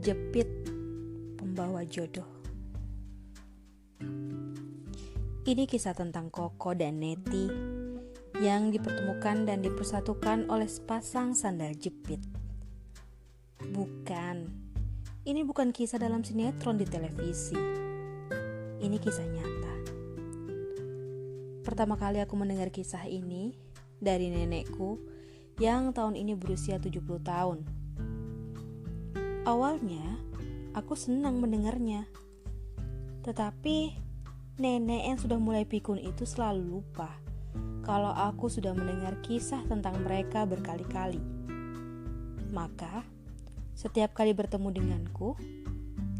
Jepit, pembawa jodoh. Ini kisah tentang Koko dan Neti yang dipertemukan dan dipersatukan oleh sepasang sandal jepit. Bukan, ini bukan kisah dalam sinetron di televisi. Ini kisah nyata. Pertama kali aku mendengar kisah ini dari nenekku yang tahun ini berusia 70 tahun. Awalnya, aku senang mendengarnya. Tetapi, nenek yang sudah mulai pikun itu selalu lupa kalau aku sudah mendengar kisah tentang mereka berkali-kali. Maka, setiap kali bertemu denganku,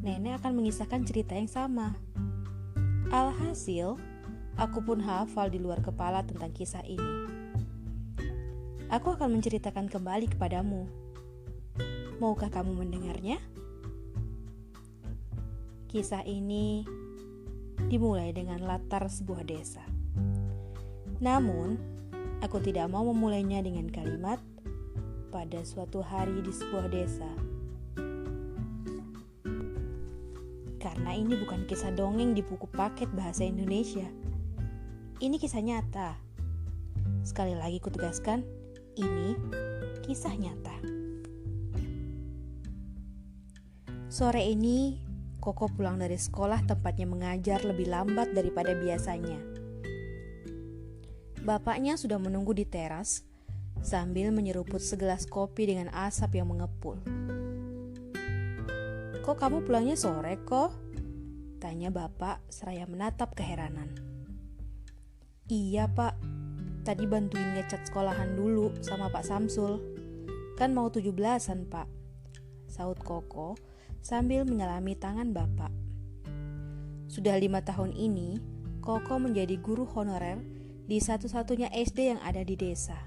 nenek akan mengisahkan cerita yang sama. Alhasil, aku pun hafal di luar kepala tentang kisah ini. Aku akan menceritakan kembali kepadamu. Maukah kamu mendengarnya? Kisah ini dimulai dengan latar sebuah desa. Namun, aku tidak mau memulainya dengan kalimat pada suatu hari di sebuah desa. Karena ini bukan kisah dongeng di buku paket bahasa Indonesia. Ini kisah nyata. Sekali lagi kutegaskan, ini kisah nyata. Sore ini, Koko pulang dari sekolah tempatnya mengajar lebih lambat daripada biasanya. Bapaknya sudah menunggu di teras sambil menyeruput segelas kopi dengan asap yang mengepul. "Kok kamu pulangnya sore, kok?" tanya bapak seraya menatap keheranan. "Iya, Pak. Tadi bantuin ngecat sekolahan dulu sama Pak Samsul. Kan mau 17-an, Pak," sahut Koko sambil menyelami tangan bapak. Sudah 5 tahun ini, Koko menjadi guru honorer di satu-satunya SD yang ada di desa.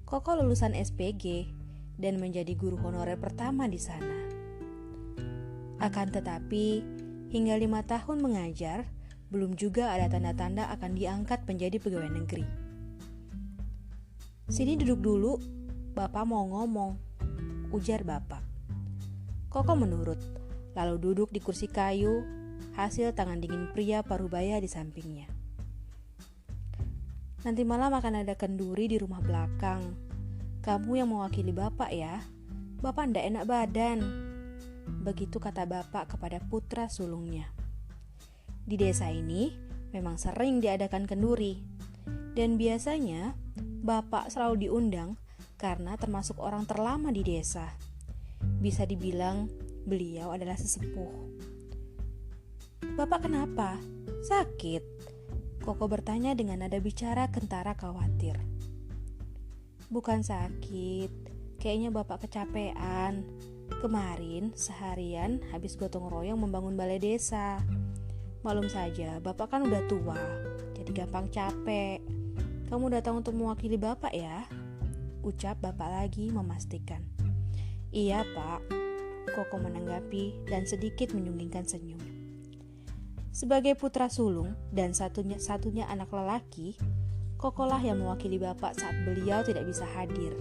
Koko lulusan SPG dan menjadi guru honorer pertama di sana. Akan tetapi, hingga 5 tahun mengajar, belum juga ada tanda-tanda akan diangkat menjadi pegawai negeri. "Sini duduk dulu, Bapak mau ngomong," ujar bapak. Koko menurut, lalu duduk di kursi kayu, hasil tangan dingin pria parubaya di sampingnya. "Nanti malam akan ada kenduri di rumah belakang. Kamu yang mewakili bapak ya, bapak ndak enak badan," begitu kata bapak kepada putra sulungnya. Di desa ini memang sering diadakan kenduri, dan biasanya bapak selalu diundang karena termasuk orang terlama di desa. Bisa dibilang beliau adalah sesepuh. "Bapak kenapa? Sakit?" Koko bertanya dengan nada bicara kentara khawatir. "Bukan sakit, kayaknya bapak kecapean. Kemarin seharian habis gotong royong membangun balai desa. Malum saja, bapak kan udah tua, jadi gampang capek. Kamu datang untuk mewakili bapak ya?" ucap bapak lagi memastikan. "Iya, Pak," Koko menanggapi dan sedikit menyunggingkan senyum. Sebagai putra sulung dan satunya anak lelaki, Kokolah yang mewakili bapak saat beliau tidak bisa hadir.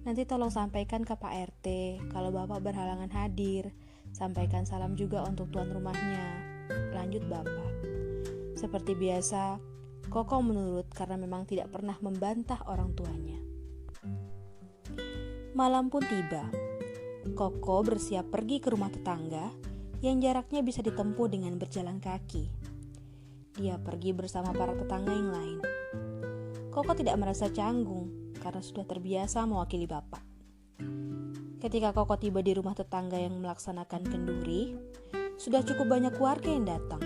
"Nanti tolong sampaikan ke Pak RT kalau bapak berhalangan hadir. Sampaikan salam juga untuk tuan rumahnya," lanjut bapak. Seperti biasa, Koko menurut karena memang tidak pernah membantah orang tuanya. Malam pun tiba. Koko bersiap pergi ke rumah tetangga yang jaraknya bisa ditempuh dengan berjalan kaki. Dia pergi bersama para tetangga yang lain. Koko tidak merasa canggung karena sudah terbiasa mewakili bapak. Ketika Koko tiba di rumah tetangga yang melaksanakan kenduri, sudah cukup banyak warga yang datang.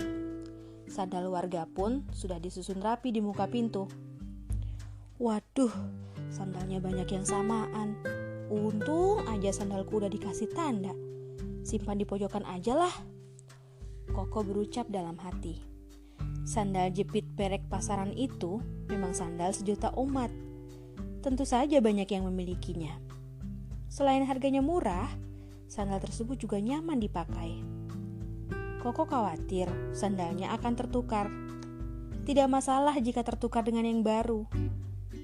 Sandal warga pun sudah disusun rapi di muka pintu. "Waduh, sandalnya banyak yang samaan. Untung aja sandalku udah dikasih tanda. Simpan di pojokan aja lah," Koko berucap dalam hati. Sandal jepit perek pasaran itu memang sandal sejuta umat. Tentu saja banyak yang memilikinya. Selain harganya murah, sandal tersebut juga nyaman dipakai. Koko khawatir sandalnya akan tertukar. Tidak masalah jika tertukar dengan yang baru.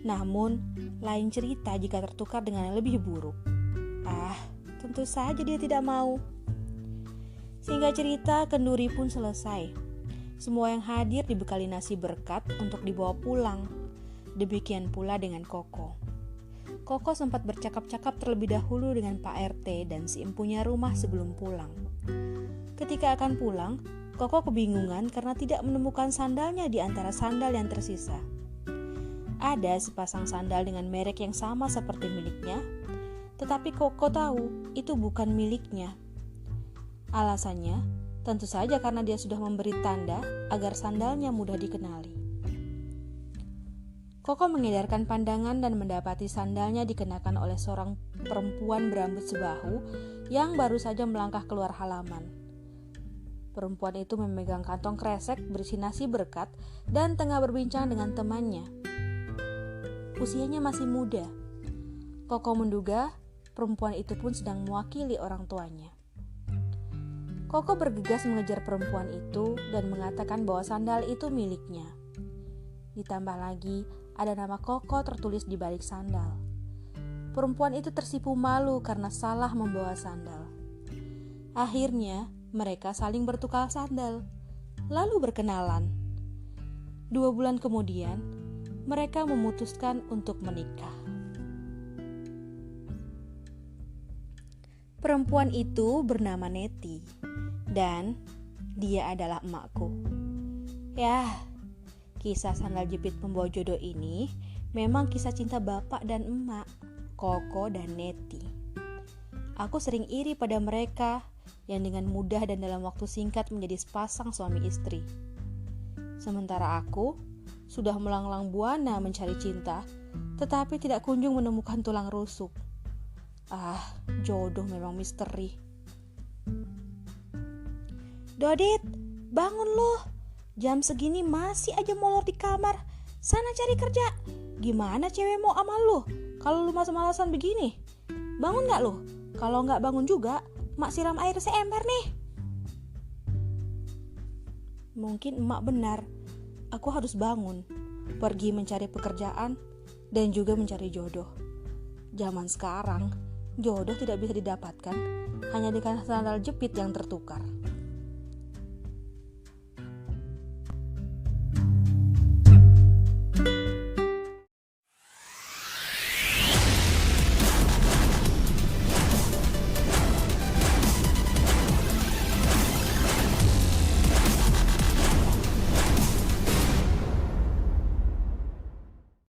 Namun, lain cerita jika tertukar dengan yang lebih buruk. Tentu saja dia tidak mau. Singkat cerita, kenduri pun selesai. Semua yang hadir dibekali nasi berkat untuk dibawa pulang. Demikian pula dengan Koko. Koko sempat bercakap-cakap terlebih dahulu dengan Pak RT dan si empunya rumah sebelum pulang. Ketika akan pulang, Koko kebingungan karena tidak menemukan sandalnya di antara sandal yang tersisa. Ada sepasang sandal dengan merek yang sama seperti miliknya, tetapi Koko tahu itu bukan miliknya. Alasannya, tentu saja karena dia sudah memberi tanda agar sandalnya mudah dikenali. Koko mengedarkan pandangan dan mendapati sandalnya dikenakan oleh seorang perempuan berambut sebahu yang baru saja melangkah keluar halaman. Perempuan itu memegang kantong kresek berisi nasi berkat dan tengah berbincang dengan temannya. Usianya masih muda. Koko menduga perempuan itu pun sedang mewakili orang tuanya. Koko bergegas mengejar perempuan itu dan mengatakan bahwa sandal itu miliknya. Ditambah lagi, ada nama Koko tertulis di balik sandal. Perempuan itu tersipu malu karena salah membawa sandal. Akhirnya, mereka saling bertukar sandal, lalu berkenalan. 2 bulan kemudian, mereka memutuskan untuk menikah. Perempuan itu bernama Neti, dan dia adalah emakku. Yah, kisah sandal jepit pembawa jodoh ini memang kisah cinta bapak dan emak, Koko dan Neti. Aku sering iri pada mereka yang dengan mudah dan dalam waktu singkat menjadi sepasang suami istri. Sementara aku sudah melanglang buana mencari cinta, tetapi tidak kunjung menemukan tulang rusuk. Jodoh memang misteri. Dodit, bangun loh. Jam segini masih aja molor di kamar. Sana cari kerja. Gimana cewek mau sama lu kalau lu malas-malasan begini? Bangun gak lu? Kalau gak bangun juga, mak siram air seember nih. Mungkin emak benar. Aku harus bangun, pergi mencari pekerjaan, dan juga mencari jodoh. Zaman sekarang, jodoh tidak bisa didapatkan hanya dengan sandal jepit yang tertukar.